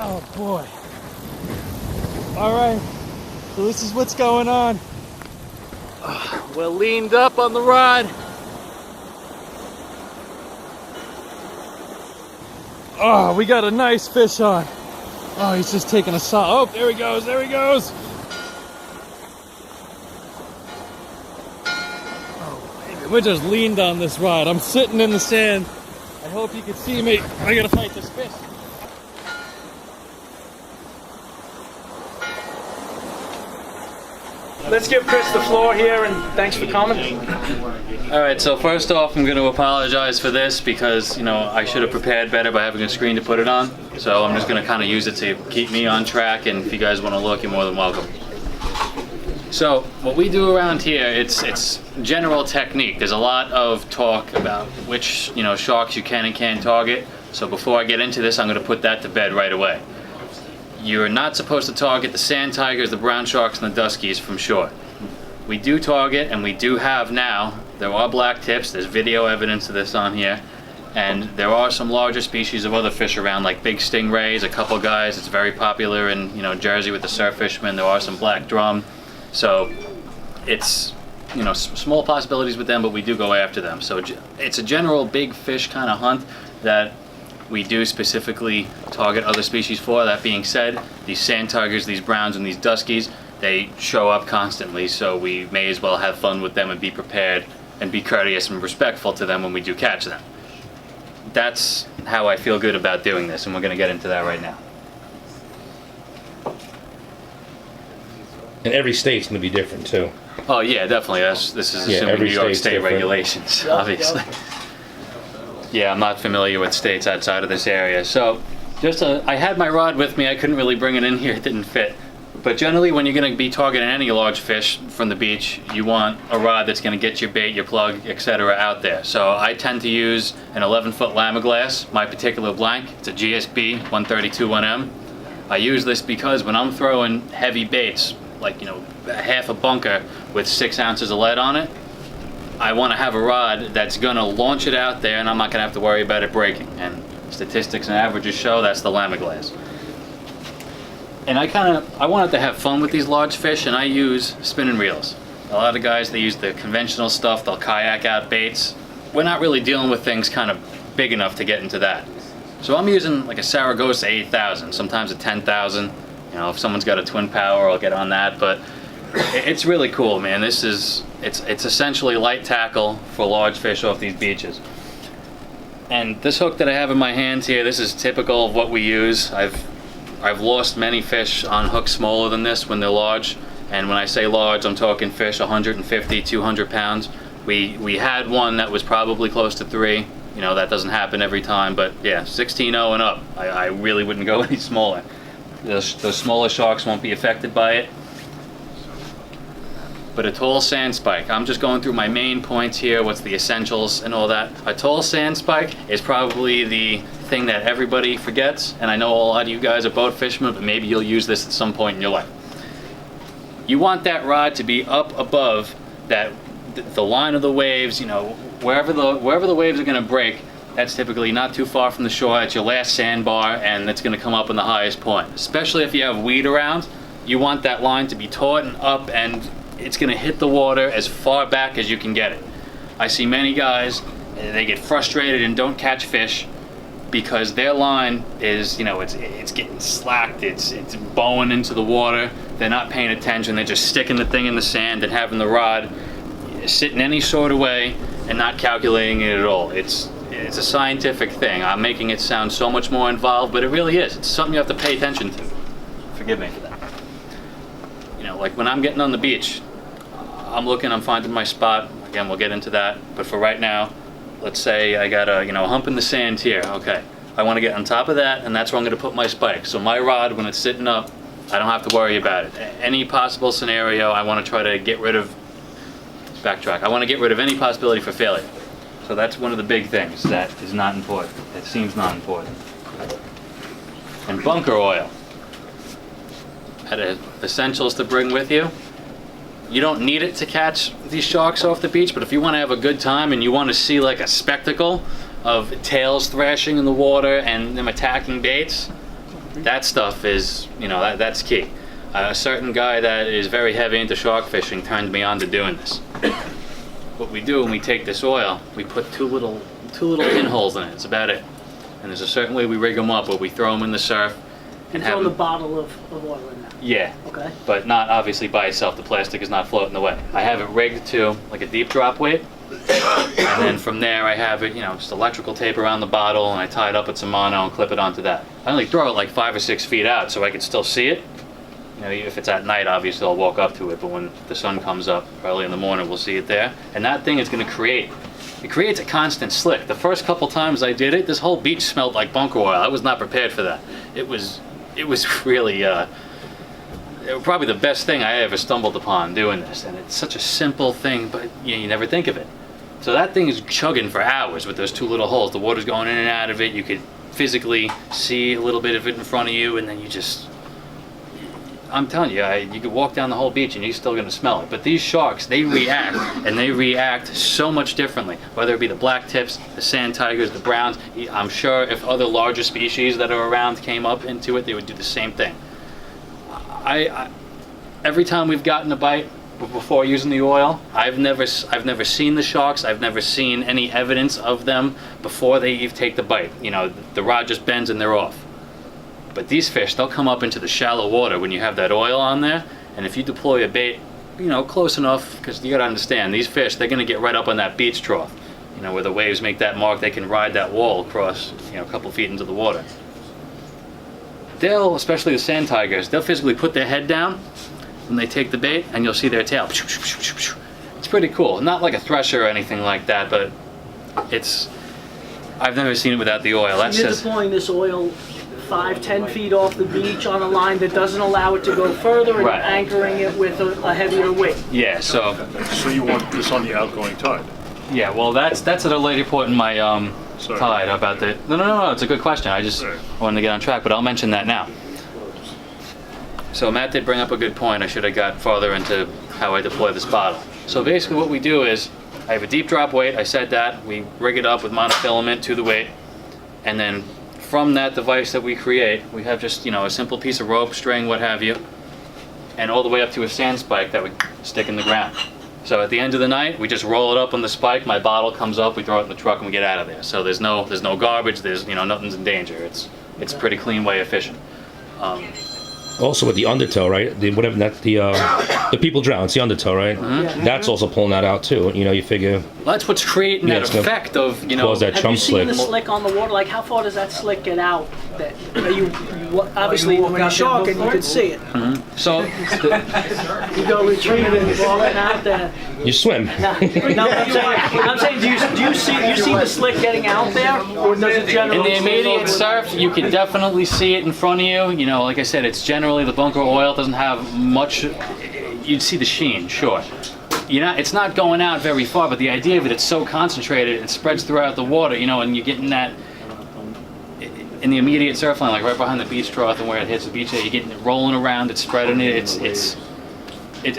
Oh boy. All right, so this is what's going on. We're leaned up on the rod. Oh, we got a nice fish on. Oh, he's just taking a saw. Oh, there he goes, there he goes. Oh, baby, we're just leaned on this rod. I'm sitting in the sand. I hope you can see me. I gotta fight this fish. Let's give Chris the floor here, and thanks for coming. All right, so first off, I'm going to apologize for this because, you know, I should have prepared better by having a screen to put it on. So I'm just going to kind of use it to keep me on track, and if you guys want to look, you're more than welcome. So what we do around here, it's general technique. There's a lot of talk about which, you know, sharks you can and can't target. So before I get into this, I'm going to put that to bed right away. You're not supposed to target the sand tigers, the brown sharks, and the duskies from shore. We do target, and we do have now, there are black tips, there's video evidence of this on here, and there are some larger species of other fish around, like big stingrays, a couple guys. It's very popular in, you know, Jersey with the surf fishermen. There are some black drum. So it's, you know, small possibilities with them, but we do go after them. So it's a general big fish kind of hunt that we do specifically target other species for. That being said, these sand tigers, these browns, and these duskies, they show up constantly, so we may as well have fun with them and be prepared and be courteous and respectful to them when we do catch them. That's how I feel good about doing this, and we're going to get into that right now. And every state's going to be different too. Oh yeah, definitely. This is assuming New York State different. regulations, obviously. Yeah, I'm not familiar with states outside of this area. So I had my rod with me. I couldn't really bring it in here. It didn't fit. But generally, when you're going to be targeting any large fish from the beach, you want a rod that's going to get your bait, your plug, etc. out there. So I tend to use an 11-foot Lamiglass, my particular blank. It's a GSB 132-1M. I use this because when I'm throwing heavy baits, like, you know, half a bunker with 6 ounces of lead on it, I want to have a rod that's going to launch it out there, and I'm not going to have to worry about it breaking. And statistics and averages show that's the Lamiglass. And I wanted to have fun with these large fish, and I use spinning reels. A lot of guys, they use the conventional stuff. They'll kayak out baits. We're not really dealing with things kind of big enough to get into that. So I'm using like a Saragossa 8000, sometimes a 10,000. You know, if someone's got a twin power, I'll get on that. But it's really cool, man. It's essentially light tackle for large fish off these beaches. And this hook that I have in my hands here, this is typical of what we use. I've lost many fish on hooks smaller than this when they're large. And when I say large, I'm talking fish 150, 200 pounds. We had one that was probably close to 3. You know, that doesn't happen every time, but yeah, 16.0 and up. I really wouldn't go any smaller. Those smaller sharks won't be affected by it. But a tall sand spike, I'm just going through my main points here, what's the essentials and all that. A tall sand spike is probably the thing that everybody forgets, and I know a lot of you guys are boat fishermen, but maybe you'll use this at some point in your life. You want that rod to be up above the line of the waves, you know, wherever the waves are going to break. That's typically not too far from the shore. It's your last sandbar, and it's going to come up in the highest point. Especially if you have weed around, you want that line to be taut and up, and it's going to hit the water as far back as you can get it. I see many guys, they get frustrated and don't catch fish because their line is, you know, it's getting slacked, it's bowing into the water. They're not paying attention. They're just sticking the thing in the sand and having the rod sit in any sort of way and not calculating it at all. It's a scientific thing. I'm making it sound so much more involved, but it really is. It's something you have to pay attention to. Forgive me for that. You know, like when I'm getting on the beach, I'm finding my spot. Again, we'll get into that. But for right now, let's say I got a hump in the sand here. Okay, I want to get on top of that, and that's where I'm going to put my spike. So my rod, when it's sitting up, I don't have to worry about it. Any possible scenario, I want to try to get rid of. Backtrack. I want to get rid of any possibility for failure. So that's one of the big things that is not important. It seems not important. And bunker oil. Essentials to bring with you. You don't need it to catch these sharks off the beach, but if you want to have a good time and you want to see like a spectacle of tails thrashing in the water and them attacking baits, That stuff is, you know, that's key. A certain guy that is very heavy into shark fishing turned me on to doing this. What we do when we take this oil, we put two little pinholes in it. It's about it. And there's a certain way we rig them up, where we throw them in the surf and throw the bottle of oil in there. Yeah. Okay. But not obviously by itself. The plastic is not floating away. I have it rigged to like a deep drop weight. And then from there I have it, you know, just electrical tape around the bottle, and I tie it up with some mono and clip it onto that. I only throw it like 5 or 6 feet out so I can still see it. You know, if it's at night, obviously I'll walk up to it, but when the sun comes up early in the morning, we'll see it there. And that thing is going to creates a constant slick. The first couple times I did it, this whole beach smelled like bunker oil. I was not prepared for that. It was really, probably the best thing I ever stumbled upon doing this. And it's such a simple thing, but you never think of it. So that thing is chugging for hours with those 2 little holes. The water's going in and out of it. You could physically see a little bit of it in front of you, and then you just, I'm telling you, you could walk down the whole beach and you're still going to smell it. But these sharks, they react, and they react so much differently. Whether it be the black tips, the sand tigers, the browns, I'm sure if other larger species that are around came up into it, they would do the same thing. Every time we've gotten a bite before using the oil, I've never seen the sharks. I've never seen any evidence of them before they even take the bite. You know, the rod just bends and they're off. But these fish, they'll come up into the shallow water when you have that oil on there, and if you deploy a bait, you know, close enough, because you gotta understand, these fish, they're gonna get right up on that beach trough, you know, where the waves make that mark. They can ride that wall across, you know, a couple feet into the water. They'll, especially the sand tigers, they'll physically put their head down when they take the bait, and you'll see their tail. It's pretty cool. Not like a thresher or anything like that, but I've never seen it without the oil. That's You're deploying this oil 5-10 feet off the beach on a line that doesn't allow it to go further, and right. You're anchoring it with a heavier weight. Yeah, so you want this on the outgoing tide? Yeah, well that's at a later point in my tide about the. No, it's a good question. I just wanted to get on track, but I'll mention that now. So Matt did bring up a good point. I should have got farther into how I deploy this bottle. So basically what we do is, I have a deep drop weight, I said that, we rig it up with monofilament to the weight, and then from that device that we create, we have just, you know, a simple piece of rope, string, what have you, and all the way up to a sand spike that we stick in the ground. So at the end of the night, we just roll it up on the spike, my bottle comes up, we throw it in the truck and we get out of there. So there's no garbage, you know, nothing's in danger. It's a pretty clean way of fishing. Also with the undertow, right? The people drown. It's the undertow, right? Mm-hmm. That's also pulling that out too. You know, you figure. Well, that's what's creating that effect of, you know. Cause that Have chum you seen slick. the slick on the water? Like, how far does that slick get out? That you obviously when you're sharking, you can see it. Mm-hmm. So you go retrieve it, falling out there. You swim. No, I'm saying, do you see the slick getting out there, or does it generally? In the immediate surf, you can definitely see it in front of you. You know, like I said, it's generally the bunker oil doesn't have much. You'd see the sheen, sure. It's not going out very far, but the idea of it's so concentrated, it spreads throughout the water, you know, and you're getting that in the immediate surf line, like right behind the beach trough and where it hits the beach, you're getting it rolling around, it's spreading it.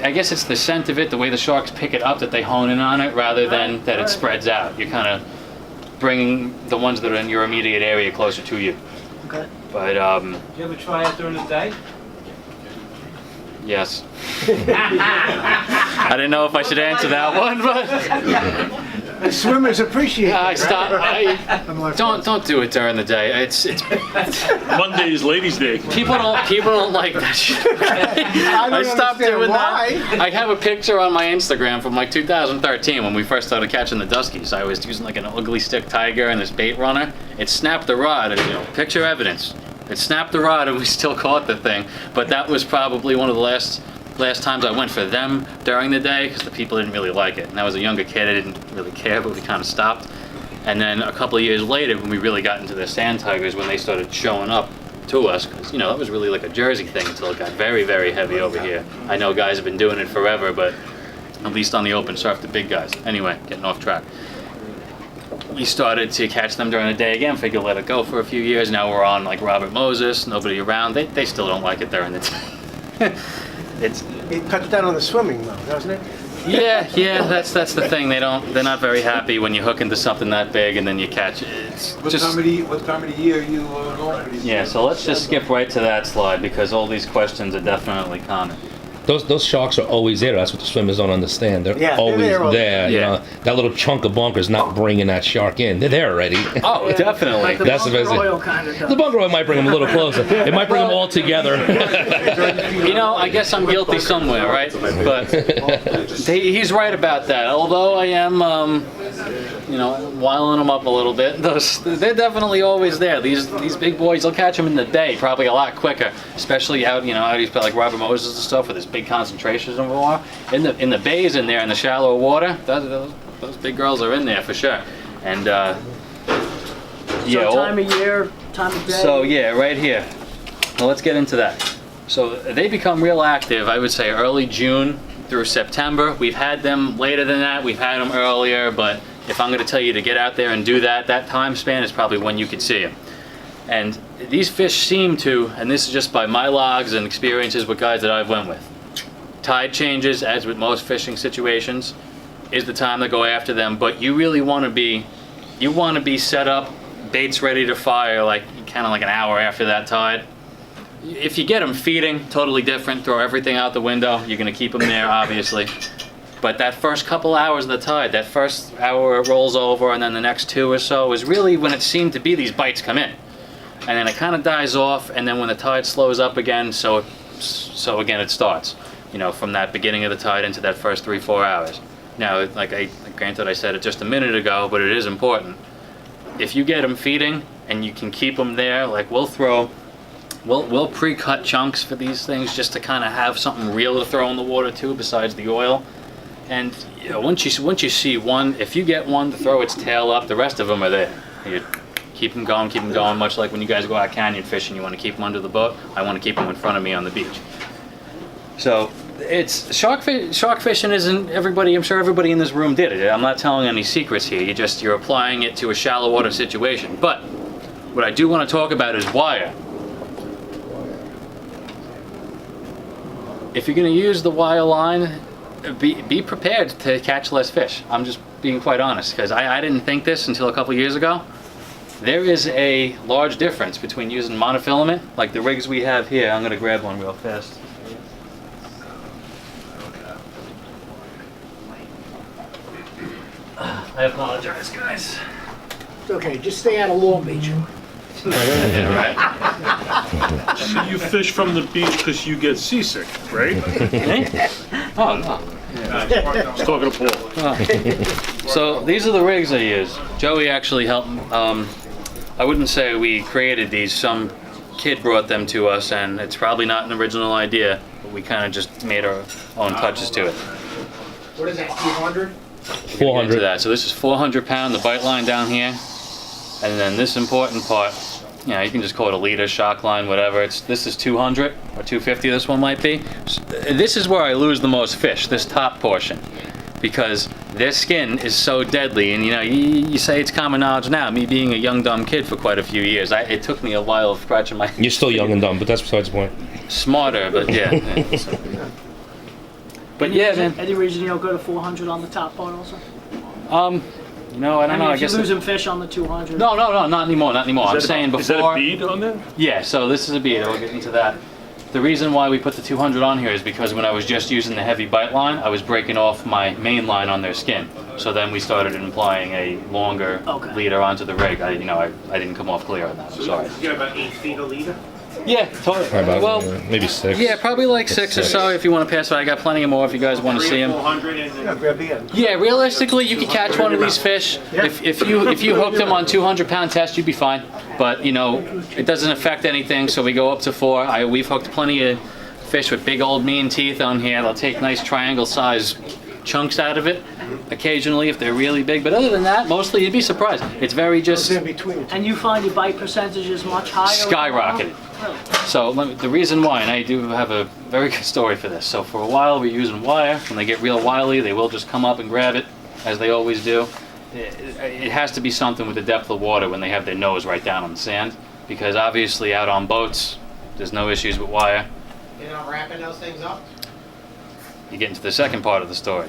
I guess it's the scent of it, the way the sharks pick it up, that they hone in on it, rather than that it spreads out. You're kind of bringing the ones that are in your immediate area closer to you. Okay. But Do you ever try it during the day? yes. I didn't know if I should answer that one, but Swimmers appreciate it. don't do it during the day. It's Monday is Ladies' Day. people don't like that shit. I stopped doing that. I have a picture on my Instagram from like 2013 when we first started catching the Duskies. I was using like an ugly stick tiger and this bait runner. It snapped the rod, and, you know, picture evidence. It snapped the rod and we still caught the thing. But that was probably one of the last times I went for them during the day, because the people didn't really like it. And I was a younger kid, I didn't really care, but we kind of stopped. And then a couple of years later, when we really got into the sand tigers, when they started showing up to us, because, you know, that was really like a Jersey thing until it got very, very heavy over here. I know guys have been doing it forever, but at least on the open surf, the big guys. Anyway, getting off track. We started to catch them during the day again, figured let it go for a few years. Now we're on like Robert Moses, nobody around. They still don't like it during the day. It cuts down on the swimming though, doesn't it? Yeah, that's the thing. They're not very happy when you hook into something that big and then you catch it. It's What just, time of the year are you going for these? yeah, so let's just skip right to that slide because all these questions are definitely common. Those sharks are always there. That's what the swimmers don't understand. They're always there. You Yeah. know, that little chunk of bunker's not bringing that shark in. They're there already. Oh, definitely. Like the That's the bunker best. oil kind of The bunker oil might bring them a little closer. It might bring them all together. You know, I guess I'm guilty somewhere, right? But he's right about that. Although I am, wiling them up a little bit. They're definitely always there. These big boys, you'll catch them in the day, probably a lot quicker. Especially out, out like Robert Moses and stuff with this big concentrations of water. In the bays in there, in the shallow water, those big girls are in there for sure. And So time of year, time of day. So yeah, right here. Well, let's get into that. So they become real active, I would say, early June through September. We've had them later than that. We've had them earlier, but if I'm going to tell you to get out there and do that time span is probably when you could see them. And these fish seem to, and this is just by my logs and experiences with guys that I've went with, tide changes, as with most fishing situations, is the time to go after them. But you really want to be set up, baits ready to fire, like kind of like an hour after that tide. If you get them feeding, totally different. Throw everything out the window. You're going to keep them there, obviously. But that first couple hours of the tide, that first hour it rolls over, and then the next 2 or so is really when it seemed to be these bites come in. And then it kind of dies off, and then when the tide slows up again, so again it starts. From that beginning of the tide into that first 3-4 hours. Now, granted I said it just a minute ago, but it is important. If you get them feeding and you can keep them there, like we'll pre-cut chunks for these things just to kind of have something real to throw in the water too, besides the oil. And once you see one, if you get one to throw its tail up, the rest of them are there. You keep them going, much like when you guys go out canyon fishing, you want to keep them under the boat. I want to keep them in front of me on the beach. So it's shark fishing isn't everybody. I'm sure everybody in this room did it. I'm not telling any secrets here. You're applying it to a shallow water situation. But what I do want to talk about is wire. If you're going to use the wire line, be prepared to catch less fish. I'm just being quite honest, because I didn't think this until a couple years ago. There is a large difference between using monofilament, like the rigs we have here. I'm going to grab one real fast. I apologize, guys. It's okay, just stay out of Long Beach. Yeah, right. So you fish from the beach because you get seasick, right? Oh, no. Just talking to Paul. So these are the rigs I use. Joey actually helped. I wouldn't say we created these. Some kid brought them to us, and it's probably not an original idea, but we kind of just made our own touches to it. What is that, 200? 400. Into that. So this is 400 pound, the bite line down here, and then this important part. You can just call it a leader, shock line, whatever. This is 200 or 250. This one might be. This is where I lose the most fish. This top portion. Because their skin is so deadly, and you say it's common knowledge now. Me being a young dumb kid for quite a few years, it took me a while of scratching my. You're still young and dumb, but that's besides the point. Smarter, but yeah. But yeah, man. Any reason you don't go to 400 on the top part also? I don't know. I If guess you're losing fish on the 200. No, not anymore. I'm saying before. Is that a bead on there? Yeah. So this is a bead. I'll get into that. The reason why we put the 200 on here is because when I was just using the heavy bite line, I was breaking off my main line on their skin. So then we started applying a longer leader onto the rig. I didn't come off clear on that. I'm sorry. You got about 8 feet of leader? Yeah, totally. About, maybe 6. Yeah, probably like 6 or so if you want to pass it. I got plenty of more if you guys want to see them. 400 and then... Grab the end. Yeah, realistically, you could catch one of these fish. If you hooked them on 200-pound test, you'd be fine. But it doesn't affect anything. So we go up to 4. We've hooked plenty of fish with big old mean teeth on here. They'll take nice triangle-sized chunks out of it occasionally if they're really big. But other than that, mostly you'd be surprised. It's very just In between. And you find your bite percentage is much higher? skyrocketed. Really? So the reason why, and I do have a very good story for this. So for a while we're using wire. When they get real wily, they will just come up and grab it, as they always do. It has to be something with the depth of water when they have their nose right down on the sand, because obviously out on boats, there's no issues with wire. You're not wrapping those things up? You get into the second part of the story.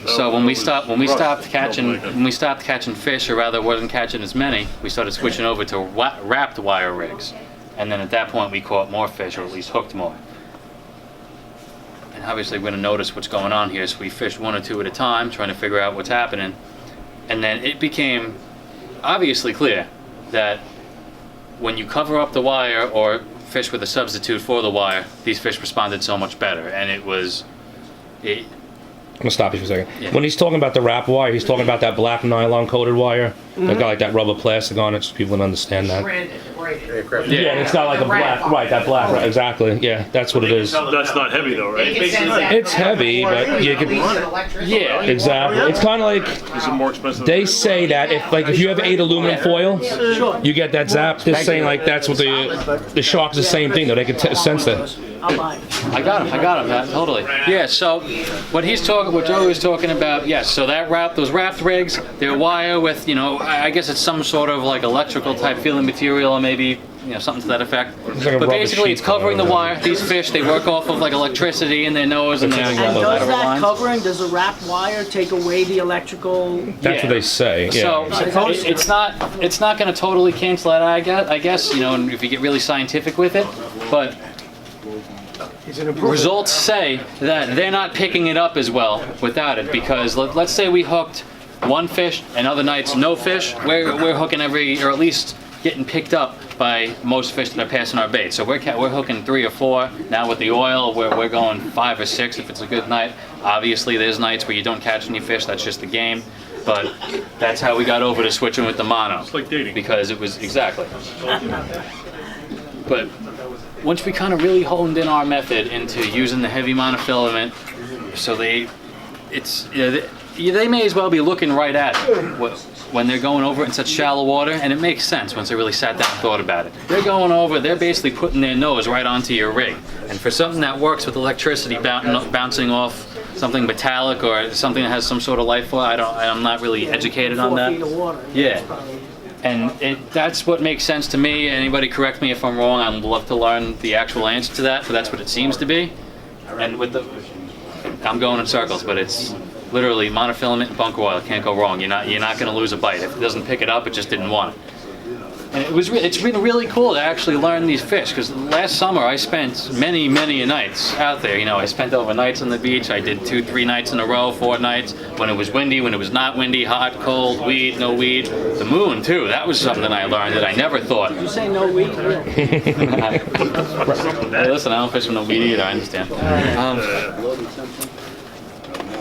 So when we stopped catching fish, or rather wasn't catching as many, we started switching over to wrapped wire rigs, and then at that point we caught more fish, or at least hooked more. And obviously we're going to notice what's going on here, so we fished one or two at a time, trying to figure out what's happening, and then it became obviously clear that when you cover up the wire or fish with a substitute for the wire, these fish responded so much better, and I'm gonna stop you for a second. Yeah. When he's talking about the wrap wire, he's talking about that black nylon coated wire. That got like that rubber plastic on it, so people can understand that. Yeah, it's not like a black, right? That black, right, exactly. Yeah, that's what it is. That's not heavy though, right? It's heavy, but you can. Yeah, exactly. It's kind of like. Is it more expensive? They say that if you have 8 aluminum foil, you get that zap. They're saying like that's what the shark's the same thing though. They can sense that. I'll buy it. I got him, Matt, totally. Yeah, so what Joey was talking about, yes, so those wrapped rigs, they're wire with, I guess it's some sort of like electrical type feeling material, or maybe, something to that effect. Like but basically it's covering the wire. These fish, they work off of like electricity in their nose and their And does lateral that lines. covering, does the wrapped wire take away the electrical? That's what they say. Yeah. So it's not going to totally cancel that, I guess, if you get really scientific with it, but results say that they're not picking it up as well without it, because let's say we hooked one fish and other nights no fish, we're hooking or at least getting picked up by most fish that are passing our bait. So we're hooking 3 or 4. Now with the oil, we're going 5 or 6 if it's a good night. Obviously there's nights where you don't catch any fish, that's just the game. But that's how we got over to switching with the mono. It's like dating. Because it was, exactly. But once we kind of really honed in our method into using the heavy monofilament, so they may as well be looking right at it when they're going over it in such shallow water, and it makes sense once they really sat down and thought about it. They're going over, they're basically putting their nose right onto your rig, and for something that works with electricity bouncing off something metallic or something that has some sort of life force, I'm not really educated on 4 that. feet of water. Yeah. And that's what makes sense to me. Anybody correct me if I'm wrong. I'd love to learn the actual answer to that, but that's what it seems to be. And I'm going in circles, but it's literally monofilament and bunker oil. Can't go wrong. You're not going to lose a bite. If it doesn't pick it up, it just didn't want it. And it's been really cool to actually learn these fish, because last summer I spent many nights out there. I spent overnights on the beach. I did 2-3 nights in a row, 4 nights, when it was windy, when it was not windy, hot, cold, weed, no weed. The moon too, that was something I learned that I never thought. Did you say no weed? Hey, listen, I don't fish with no weed either, I understand.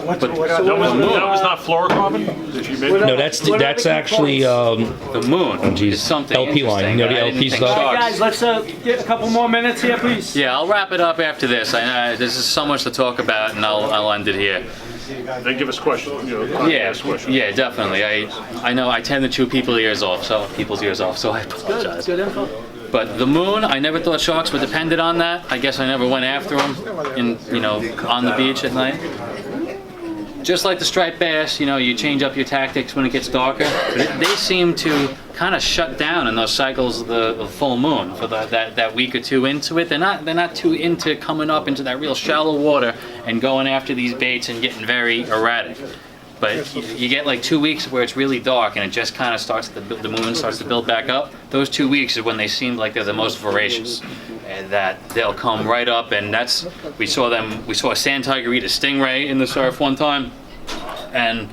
That was not fluorocarbon that you made? No, that's actually the moon is something LP line. interesting The that I didn't LP think stuff. sharks- Guys, let's get a couple more minutes here, please. Yeah, I'll wrap it up after this. There's just so much to talk about, and I'll end it here. Then give us questions. Yeah, definitely. I know I tend to chew people's ears off, so I apologize. Good info. But the moon, I never thought sharks were dependent on that. I guess I never went after them on the beach at night. Just like the striped bass, you change up your tactics when it gets darker. But they seem to kind of shut down in those cycles of the full moon for that week or two into it. They're not too into coming up into that real shallow water and going after these baits and getting very erratic. But you get like 2 weeks where it's really dark and it just kind of the moon starts to build back up. Those 2 weeks is when they seem like they're the most voracious. And that they'll come right up, and we saw a sand tiger eat a stingray in the surf one time. And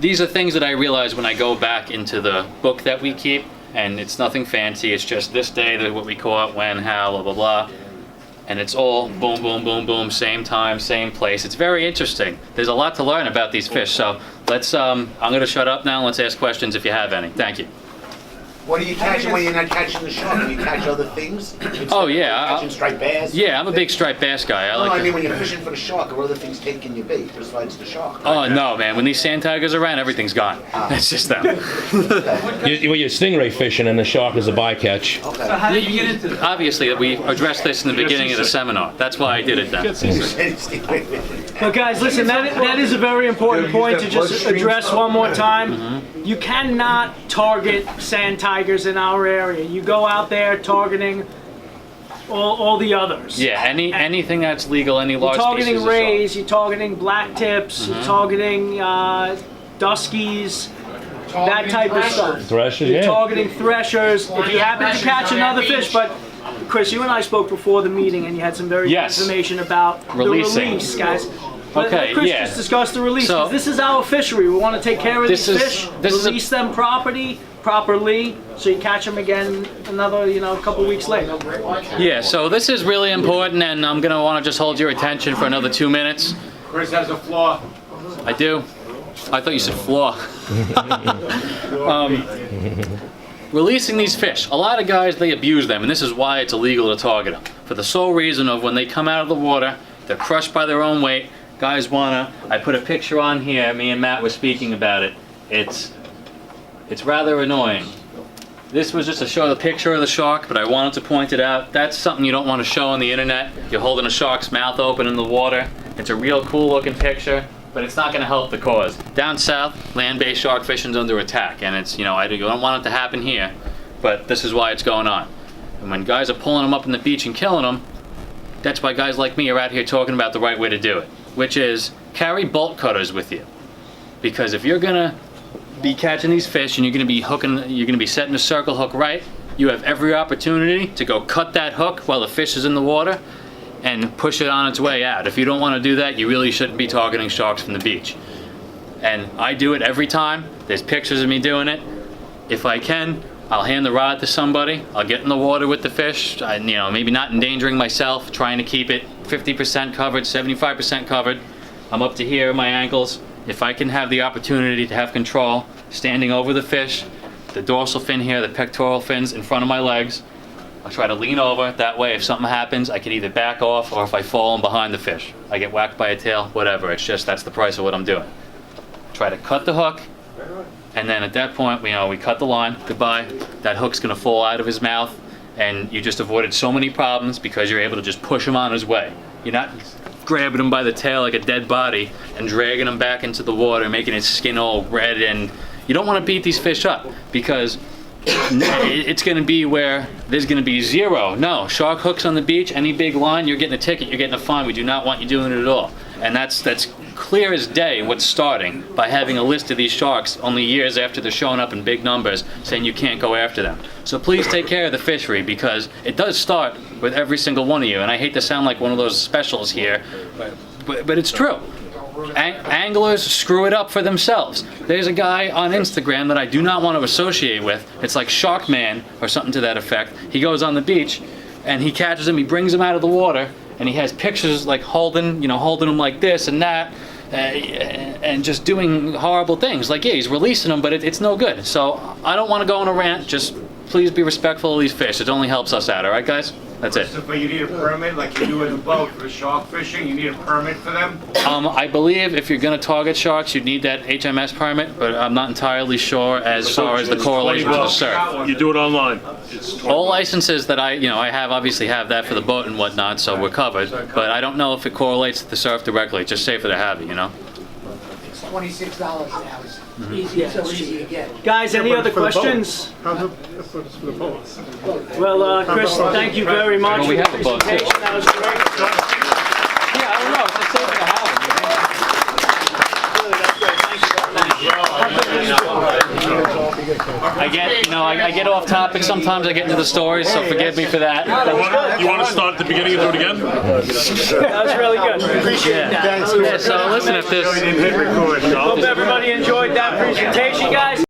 these are things that I realize when I go back into the book that we keep, and it's nothing fancy, it's just this day, what we caught, when, how, blah, blah, blah. And it's all boom, boom, boom, boom, same time, same place. It's very interesting. There's a lot to learn about these fish, so I'm gonna shut up now, let's ask questions if you have any. Thank you. What are you catching when you're not catching the shark? Do you catch other things? Oh yeah, Catching striped bass? yeah, I'm a big striped bass guy. I mean when you're fishing for the shark, or other things taking your bait besides the shark? Oh no, man! When these sand tigers are around, everything's gone. It's just them. You're stingray fishing, and the shark is a bycatch. Okay. So how did you get into this? Obviously, we addressed this in the beginning of the seminar. That's why I did it then. But guys, listen, that is a very important point to just address one more time. You cannot target sand tigers in our area. You go out there targeting all the others. Yeah, anything that's legal, any large You're species targeting of shark. rays, you're targeting black tips, you're targeting duskies, that type of stuff. Threshers, You're yeah. targeting threshers. If you happen to catch another fish, but Chris, you and I spoke before the meeting, and you had some very good information about Releasing. the release, guys. Okay, Chris yeah. just discussed the release. So- 'cause this is our fishery. We want to take care of these fish, this is a- release them properly, so you catch them again another, a couple weeks later. Yeah, so this is really important, and I'm gonna want to just hold your attention for another 2 minutes. Chris has a flaw. I do. I thought you said flaw. Releasing these fish. A lot of guys, they abuse them, and this is why it's illegal to target them. For the sole reason of when they come out of the water, they're crushed by their own weight. Guys wanna, I put a picture on here, me and Matt were speaking about it. It's rather annoying. This was just to show the picture of the shark, but I wanted to point it out. That's something you don't want to show on the internet. You're holding a shark's mouth open in the water. It's a real cool looking picture, but it's not going to help the cause. Down south, land-based shark fishing's under attack, and it's, I don't want it to happen here, but this is why it's going on. And when guys are pulling them up on the beach and killing them, that's why guys like me are out here talking about the right way to do it, which is carry bolt cutters with you. Because if you're gonna be catching these fish and you're gonna be setting the circle hook right, you have every opportunity to go cut that hook while the fish is in the water and push it on its way out. If you don't want to do that, you really shouldn't be targeting sharks from the beach. And I do it every time. There's pictures of me doing it. If I can, I'll hand the rod to somebody. I'll get in the water with the fish. Maybe not endangering myself, trying to keep it 50% covered, 75% covered. I'm up to here at my ankles. If I can have the opportunity to have control, standing over the fish, the dorsal fin here, the pectoral fins in front of my legs, I'll try to lean over. That way, if something happens, I can either back off, or if I fall in behind the fish, I get whacked by a tail, whatever. It's just, that's the price of what I'm doing. Try to cut the hook, and then at that point, we cut the line, goodbye. That hook's gonna fall out of his mouth, and you just avoided so many problems because you're able to just push him on his way. You're not grabbing him by the tail like a dead body and dragging him back into the water, making his skin all red, and you don't want to beat these fish up because it's going to be where there's going to be zero. No, shark hooks on the beach, any big line, you're getting a ticket, you're getting a fine. We do not want you doing it at all. And that's clear as day what's starting by having a list of these sharks only years after they're showing up in big numbers saying you can't go after them. So please take care of the fishery because it does start with every single one of you. And I hate to sound like one of those specials here, but it's true. Anglers screw it up for themselves. There's a guy on Instagram that I do not want to associate with. It's like Sharkman or something to that effect. He goes on the beach and he catches him, he brings him out of the water, and he has pictures like holding him like this and that, and just doing horrible things. Like, yeah, he's releasing them, but it's no good. So I don't want to go on a rant. Just please be respectful of these fish. It only helps us out, all right, guys? That's it. So, but you need a permit like you do in the boat for shark fishing? You need a permit for them? I believe if you're going to target sharks, you need that HMS permit, but I'm not entirely sure as far as the correlation to the surf. You do it online. All licenses that I obviously have that for the boat and whatnot, so we're covered. But I don't know if it correlates to the surf directly. It's just safer to have it, It's $26 now. It's easy, so easy to get. Guys, any other questions? Well, Chris, thank you very much Well, we for have the a boat, too. presentation. That was great. Yeah, I don't know. It's just safer to have it. I get off topic sometimes. I get into the stories, so forgive me for that. You want to start at the beginning and do it again? That was really good. Appreciate that. Yeah, so listen, if this... Hope everybody enjoyed that presentation, guys.